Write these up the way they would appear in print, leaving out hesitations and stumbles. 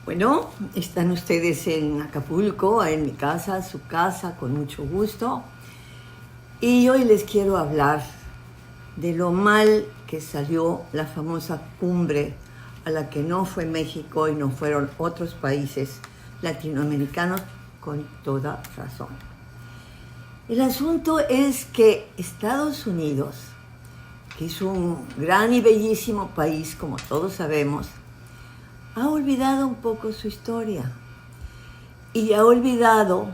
Bueno, están ustedes en Acapulco, en mi casa, su casa, con mucho gusto. Y hoy les quiero hablar de lo mal que salió la famosa cumbre a la que no fue México y no fueron otros países latinoamericanos con toda razón. El asunto es que Estados Unidos, que es un gran y bellísimo país, como todos sabemos, ha olvidado un poco su historia y ha olvidado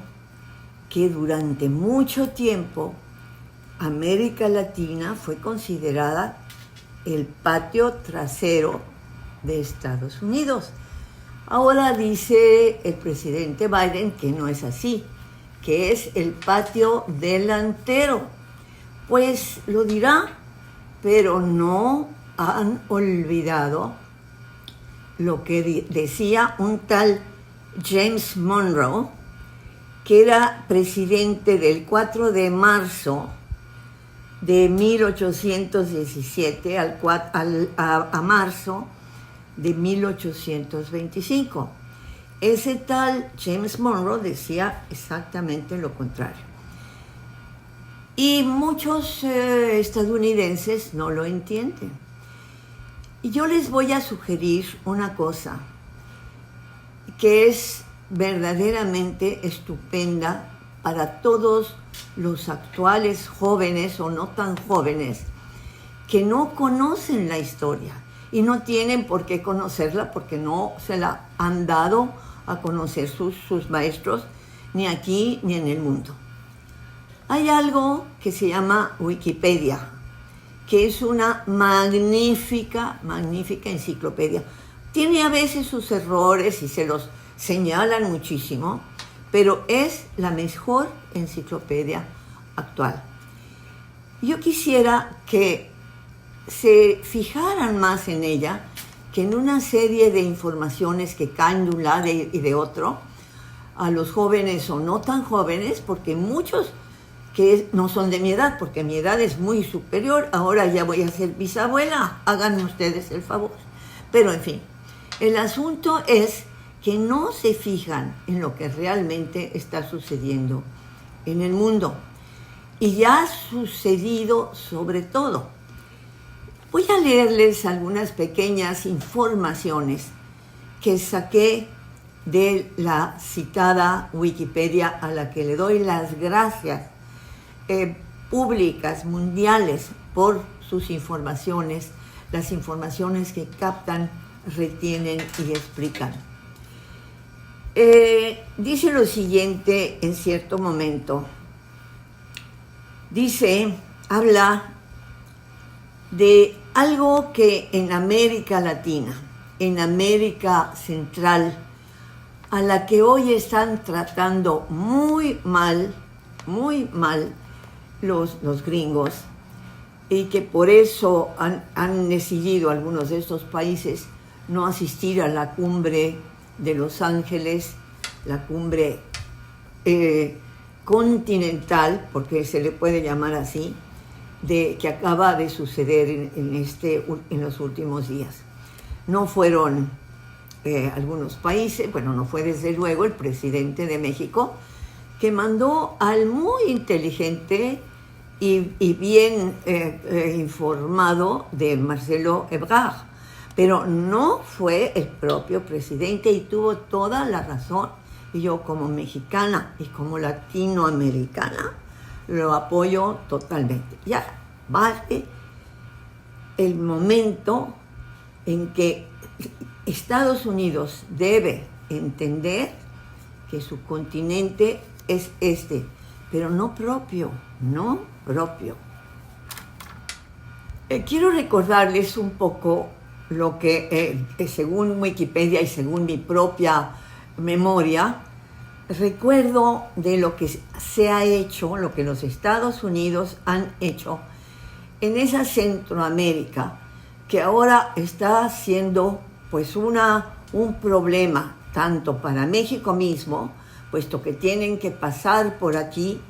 que durante mucho tiempo América Latina fue considerada el patio trasero de Estados Unidos. Ahora dice el presidente Biden que no es así, que es el patio delantero. Pues lo dirá, pero no han olvidado lo que decía un tal James Monroe, que era presidente del 4 de marzo de 1817 a marzo de 1825. Ese tal James Monroe decía exactamente lo contrario. Y muchos estadounidenses no lo entienden. Y yo les voy a sugerir una cosa que es verdaderamente estupenda para todos los actuales jóvenes o no tan jóvenes que no conocen la historia y no tienen por qué conocerla porque no se la han dado a conocer sus maestros ni aquí ni en el mundo. Hay algo que se llama Wikipedia, que es una magnífica enciclopedia. Tiene a veces sus errores y se los señalan muchísimo, pero es la mejor enciclopedia actual. Yo quisiera que se fijaran más en ella que en una serie de informaciones que caen de un lado y de otro a los jóvenes o no tan jóvenes, porque muchos que no son de mi edad, porque mi edad es muy superior, ahora ya voy a ser bisabuela, háganme ustedes el favor. Pero en fin, el asunto es que no se fijan en lo que realmente está sucediendo en el mundo. Y ya ha sucedido sobre todo. Voy a leerles algunas pequeñas informaciones que saqué de la citada Wikipedia, a la que le doy las gracias públicas, mundiales, por sus informaciones, las informaciones que captan, retienen y explican. Dice lo siguiente en cierto momento. Habla de algo que en América Latina, en América Central, a la que hoy están tratando muy mal los gringos, y que por eso han decidido algunos de estos países no asistir a la cumbre de Los Ángeles, la cumbre continental, porque se le puede llamar así, que acaba de suceder en los últimos días. No fueron algunos países, bueno, no fue desde luego el presidente de México, que mandó al muy inteligente y bien informado de Marcelo Ebrard, pero no fue el propio presidente, y tuvo toda la razón. Y yo, como mexicana y como latinoamericana, lo apoyo totalmente. Ya vale el momento en que Estados Unidos debe entender que su continente es pero no propio. Quiero recordarles un poco lo que, según Wikipedia y según mi propia memoria, recuerdo de lo que se ha hecho, lo que los Estados Unidos han hecho en esa Centroamérica, que ahora está siendo pues un problema tanto para México mismo, puesto que tienen que pasar por aquí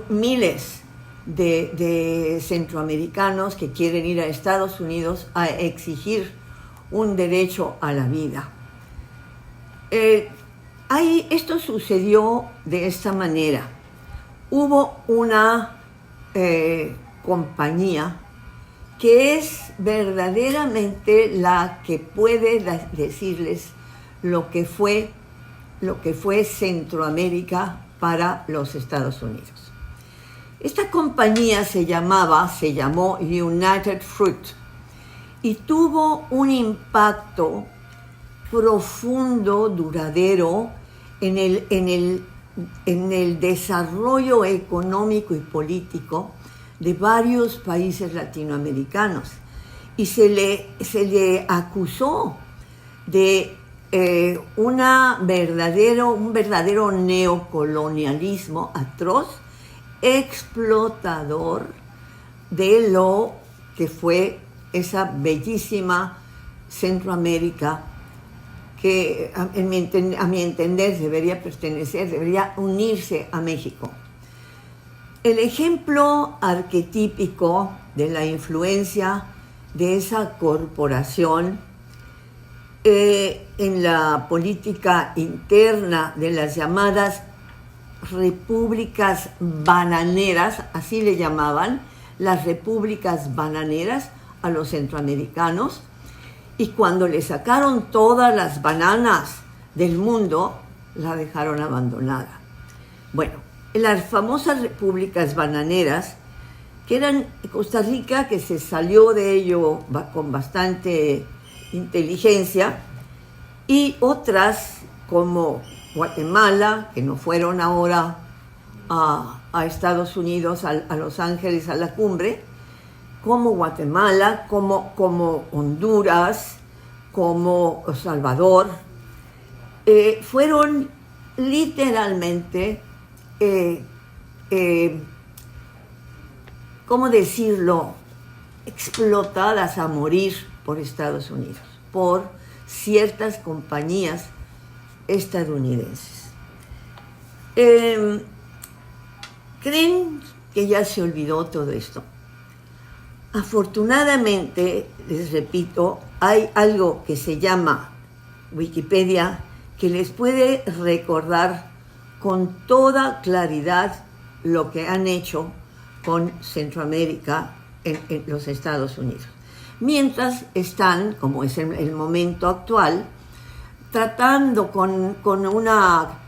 miles de centroamericanos que quieren ir a Estados Unidos a exigir un derecho a la vida. Esto sucedió de esta manera. Hubo una compañía que es verdaderamente la que puede decirles lo que fue Centroamérica para los Estados Unidos. Esta compañía se llamó United Fruit y tuvo un impacto profundo, duradero en el desarrollo económico y político de varios países latinoamericanos, y se le acusó de un verdadero neocolonialismo atroz, explotador de lo que fue esa bellísima Centroamérica que a mi entender debería unirse a México. El ejemplo arquetípico de la influencia de esa corporación en la política interna de las llamadas repúblicas bananeras, así le llamaban, las repúblicas bananeras a los centroamericanos, y cuando le sacaron todas las bananas del mundo, la dejaron abandonada. Bueno, las famosas repúblicas bananeras, que eran Costa Rica, que se salió de ello con bastante inteligencia, y otras como Guatemala, que no fueron ahora a Estados Unidos, a Los Ángeles, a la cumbre, como Guatemala, como Honduras, como Salvador, fueron literalmente, ¿cómo decirlo?, explotadas a morir por Estados Unidos, por ciertas compañías estadounidenses. ¿Creen que ya se olvidó todo esto? Afortunadamente, les repito, hay algo que se llama Wikipedia que les puede recordar con toda claridad lo que han hecho con Centroamérica en los Estados Unidos. Mientras están, como es el momento actual, tratando con una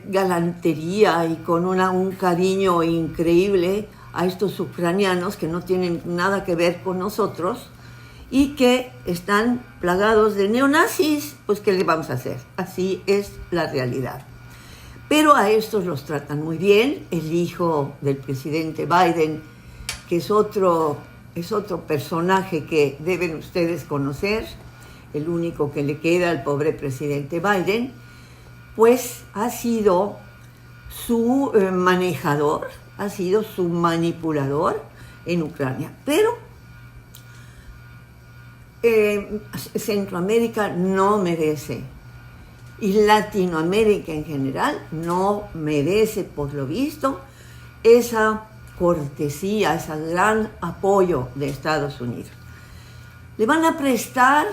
galantería y con un cariño increíble a estos ucranianos que no tienen nada que ver con nosotros y que están plagados de neonazis, pues ¿qué le vamos a hacer? Así es la realidad. Pero a estos los tratan muy bien. El hijo del presidente Biden, que es otro personaje que deben ustedes conocer, el único que le queda al pobre presidente Biden, pues ha sido su manejador, ha sido su manipulador en Ucrania. Pero Centroamérica no merece, y Latinoamérica en general no merece, por lo visto, esa cortesía, ese gran apoyo de Estados Unidos. Le van a prestar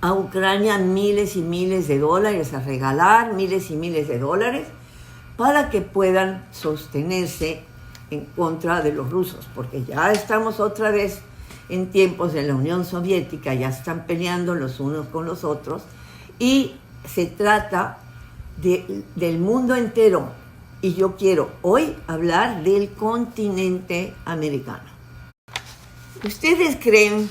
a Ucrania miles y miles de dólares, a regalar miles y miles de dólares para que puedan sostenerse en contra de los rusos, porque ya estamos otra vez en tiempos de la Unión Soviética, ya están peleando los unos con los otros, y se trata del mundo entero, y yo quiero hoy hablar del continente americano. ¿Ustedes creen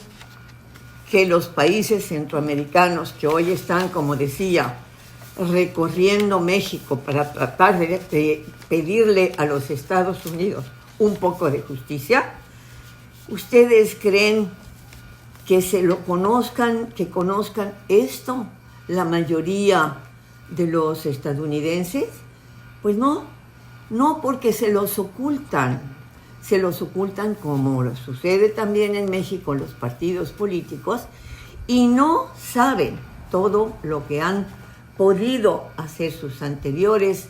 que los países centroamericanos que hoy están, como decía, recorriendo México para tratar de pedirle a los Estados Unidos un poco de justicia, ustedes creen que que conozcan esto la mayoría de los estadounidenses? Pues no, porque se los ocultan como sucede también en México los partidos políticos, y no saben todo lo que han podido hacer sus anteriores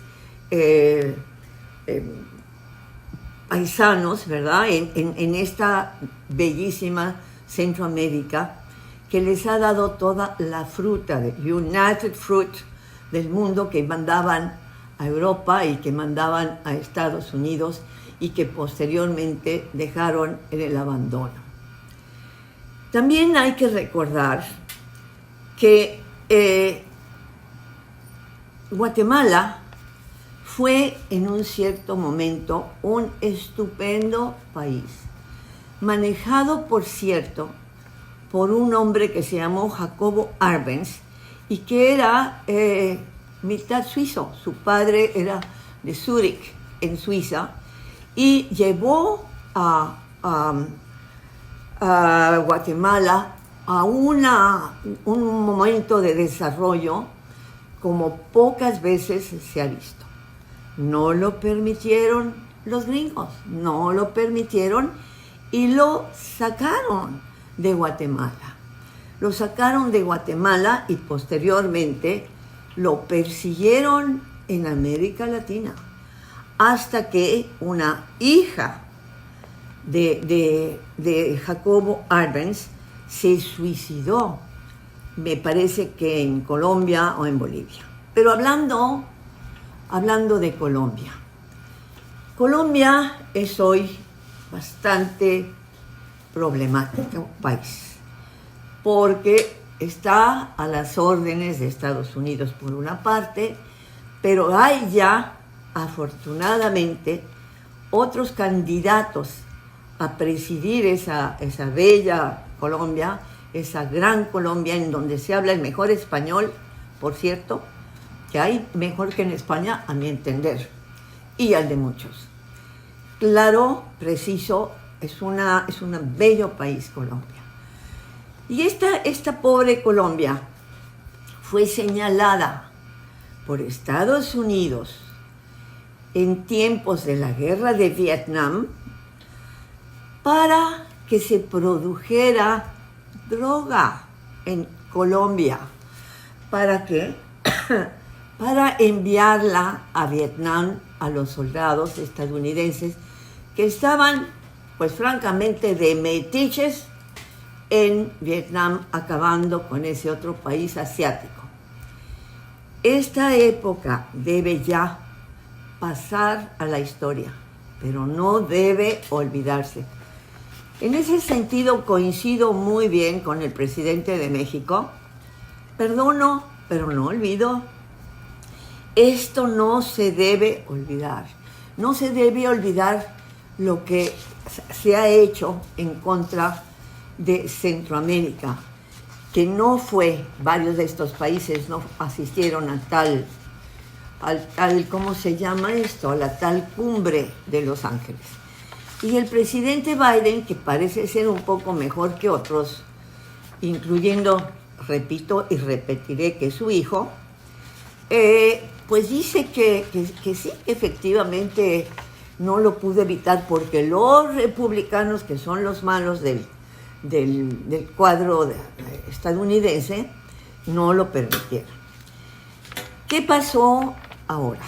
paisanos, ¿verdad?, en esta bellísima Centroamérica, que les ha dado toda la fruta de United Fruit, del mundo que mandaban a Europa y que mandaban a Estados Unidos y que posteriormente dejaron en el abandono. También hay que recordar que Guatemala fue en un cierto momento un estupendo país, manejado, por cierto, por un hombre que se llamó Jacobo Arbenz y que era mitad suizo. Su padre era de Zúrich, en Suiza, y llevó a Guatemala a un momento de desarrollo como pocas veces se ha visto. No lo permitieron los gringos, no lo permitieron y lo sacaron de Guatemala. Lo sacaron de Guatemala y posteriormente lo persiguieron en América Latina, hasta que una hija de Jacobo Arbenz se suicidó, me parece que en Colombia o en Bolivia. Pero hablando de Colombia. Colombia es hoy bastante problemático país, porque está a las órdenes de Estados Unidos por una parte, pero hay ya, afortunadamente, otros candidatos a presidir esa bella Colombia, esa gran Colombia en donde se habla el mejor español, por cierto, que hay mejor que en España, a mi entender, y al de muchos. Claro, preciso, es un bello país Colombia. Y esta pobre Colombia fue señalada por Estados Unidos en tiempos de la guerra de Vietnam para que se produjera droga en Colombia. ¿Para qué? Para enviarla a Vietnam a los soldados estadounidenses que estaban, pues francamente, de metiches en Vietnam, acabando con ese otro país asiático. Esta época debe ya pasar a la historia, pero no debe olvidarse. En ese sentido coincido muy bien con el presidente de México. Perdono, pero no olvido. Esto no se debe olvidar. No se debe olvidar lo que se ha hecho en contra de Centroamérica, que no fue, varios de estos países no asistieron al tal, ¿cómo se llama esto? A la tal cumbre de Los Ángeles. Y el presidente Biden, que parece ser un poco mejor que otros, incluyendo, repito y repetiré, que su hijo, pues dice que sí, que efectivamente no lo pudo evitar porque los republicanos, que son los malos del cuadro estadounidense, no lo permitieron. ¿Qué pasó ahora?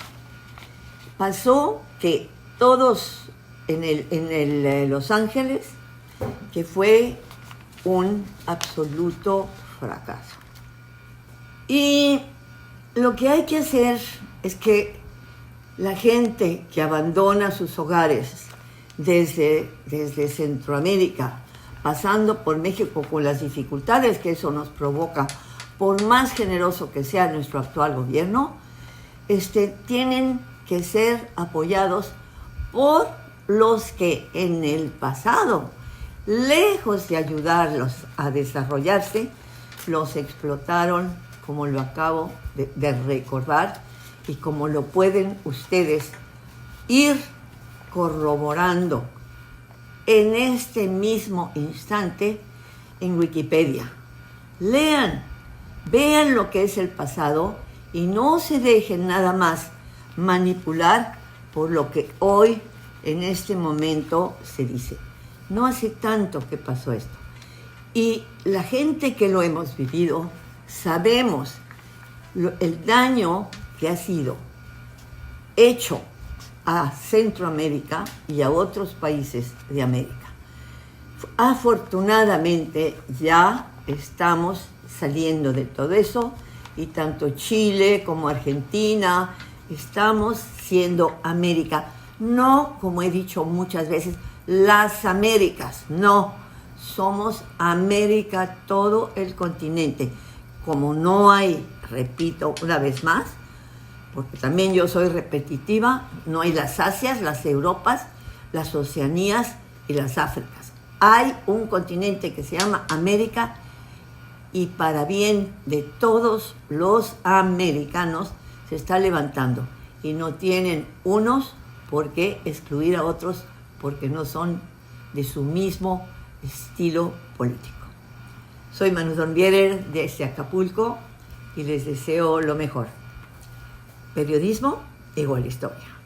Pasó que todos en Los Ángeles, que fue un absoluto fracaso. Y lo que hay que hacer es que la gente que abandona sus hogares desde Centroamérica, pasando por México con las dificultades que eso nos provoca, por más generoso que sea nuestro actual gobierno, tienen que ser apoyados por los que en el pasado, lejos de ayudarlos a desarrollarse, los explotaron, como lo acabo de recordar, y como lo pueden ustedes ir corroborando en este mismo instante en Wikipedia. Lean, vean lo que es el pasado y no se dejen nada más manipular por lo que hoy, en este momento, se dice. No hace tanto que pasó esto. Y la gente que lo hemos vivido, sabemos el daño que ha sido hecho a Centroamérica y a otros países de América. Afortunadamente ya estamos saliendo de todo eso y tanto Chile como Argentina estamos siendo América. No, como he dicho muchas veces, las Américas, no, somos América, todo el continente. Como no hay, repito una vez más, porque también yo soy repetitiva, no hay las Asias, las Europas, las Oceanías y las Áfricas. Hay un continente que se llama América y para bien de todos los americanos se está levantando y no tienen unos por qué excluir a otros porque no son de su mismo estilo político. Soy Manu Dornbierer desde Acapulco y les deseo lo mejor. Periodismo igual historia.